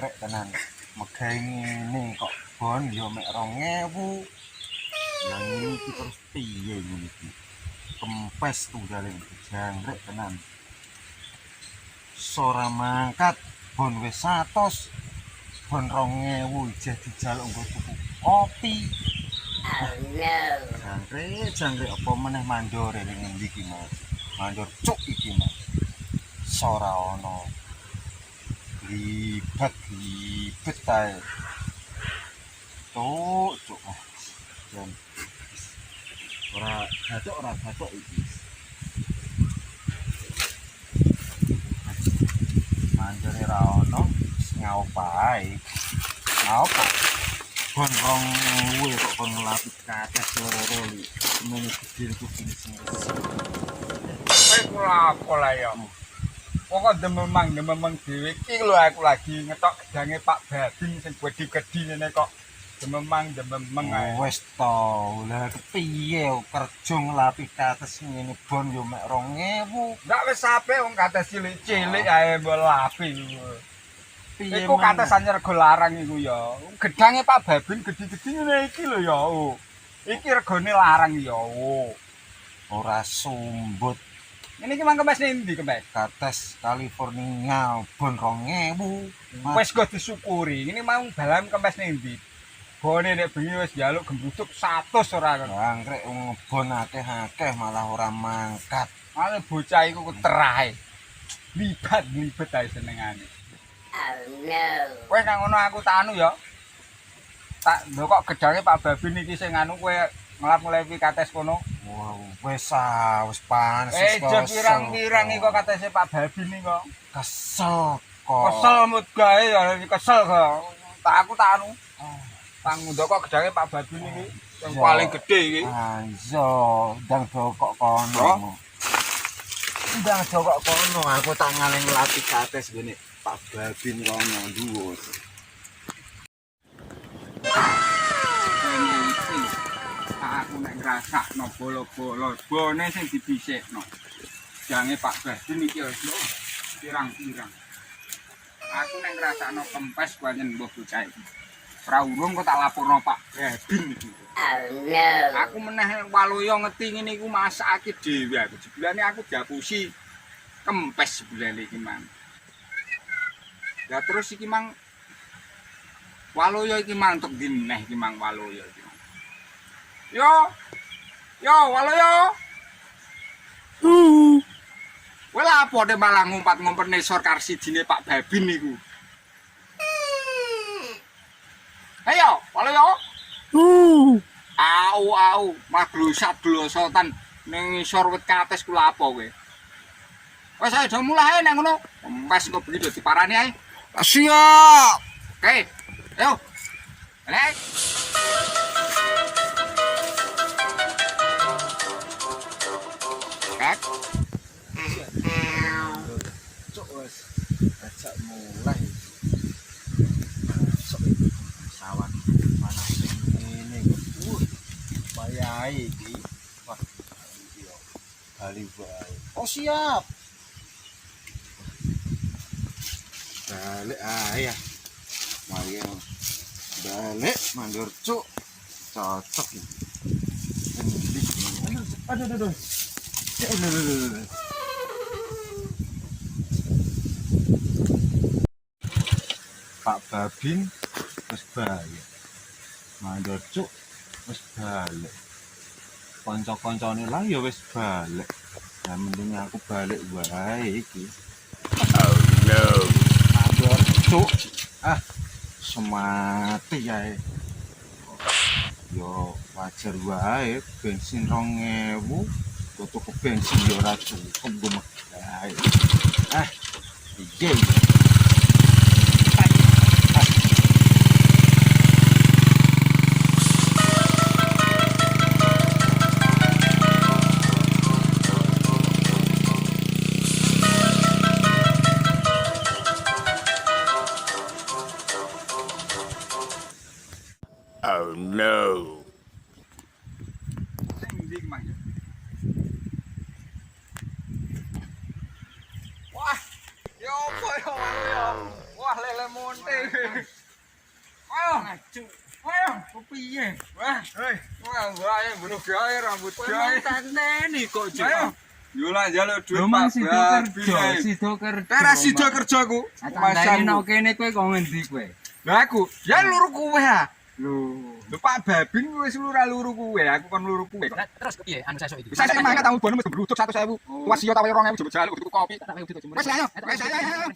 jangkrik tenan. Megah ngene kok bon yo mek 2000. Ya ngene iki terus piye ngene iki. Kempes tunggale jangkrik tenan. Sora mangkat bon wis 100. Bon 2000 ijeh dijaluk nggo tuku kopi. Oh no. Jangkrik apa meneh mandor ning ngendi iki mau. Mandor cuk iki mau. Sora ono. Libet ae. Cuk. Dan ora gathok iki. Mandore ra ono, ngaup ae. Ngaup. Bon 2000 kok kon ngelapis kates loro iki. Semene gedhe kuping sing. Aku lah ya. Pokok dememang dhewe iki lho aku lagi ngetok gedange Pak Bading sing gedhi-gedhi ngene kok. Dememang ae. Wis to, lha kepiye kerja ngelapis kates ngene bon yo mek 2000. Ndak wis apik wong kates cilik-cilik ae mbok lapi. Piye Iku kates anyar rego larang iku ya. Gedange Pak Babin gedhi-gedhi ngene iki lho ya. Iki regane larang ya. Ora sumbut Ini iki mang kempes ndi kempes? kates California bon 2000. Wis go disyukuri. Ini mau balam kempes ndi? Bone nek bengi wis njaluk gembusuk 100 ora kok. Jangkrik ngebon akeh-akeh malah ora mangkat. Ale bocah iku keterahe. Libat ae senengane. Oh no. Kowe nang ngono aku tak anu ya. Tak ndokok gedange Pak Babin iki sing anu kowe ngelap-ngelepi kates kono. Wow, wis panas Jek pirang-pirang iki katese Pak Babin iki kok. kesel kok. Kesel mut gawe ya kesel kok. Aku tak anu. Tak ndokok gedange Pak Babin iki yang paling gede iki. Iya, ndang dokok kono. Ndang dokok kono, aku tak ngaleng latih kates ngene. Pak Babin kono dhuwur. Aku nek ngrasakno bolo-bolo bone sing dibisikno. Jange Pak Babin iki lho pirang-pirang. Aku nek ngrasakno kempes pancen mbah bocah iki. Ora urung kok tak laporno Pak Babin iki. Oh no. Aku meneh waloyo ngeti ngene iku masakake dhewe aku. Jebulane aku diapusi kempes jebulane iki mang. Ya terus iki mang waloyo iki mang untuk dineh iki mang waloyo iki. Yo, waloyo. Kowe lha apa de malah ngumpat-ngumpet nesor karsidine Pak Babin niku? Ayo, waloyo. Au, maglosat-glosotan ning ngisor wit kates ku lha apa kowe? Wes ayo do mulai nang ngono. Wes kok begitu diparani ae. Siap. Oke. Ayo. Balik. Kat. Cuk wis ajak mulai. Masuk sawan panas ngene kok. Bayahe iki. Wah, iki yo. Bali wae. Oh siap. Balik ya. Mari balik mandur cuk. Cocok iki. Aduh. Ya, aduh. Pak Babin wis balik. Mandur cuk wis balik. Kanca-kancane lah ya wis balik. Lah mending aku balik wae iki. Oh no. Mandur cuk. Semati ae. Yo wajar wae bensin 2000. Tuku bensin yo ora cukup gue ae. Piye? Oh no. Ndi iki mang. Wah, yo apa yo waloyo. Wah lelemu onte. Ayo. Ayo, kepiye? Wah, hei. Wah, ayo bunuh gawe rambut gawe. Tanteni kok Ayo. Yolah jaluk duit Lho Pak mang sido kerja, Barbie. sido kerja. Teras sida kerjaku. Tanteni nang kene kowe kok ngendi kowe? Lah aku, ya luru kowe ha. Lho. Lho Pak Babing wis luru kowe, aku kon luru kowe. Terus piye anu sesuk iki? Saya semangat tamu bono mesti blutuk 100.000. Tuwas yo ta 2.000 jebul jaluk tuku kopi. Tak tak Wes ayo, wes ayo.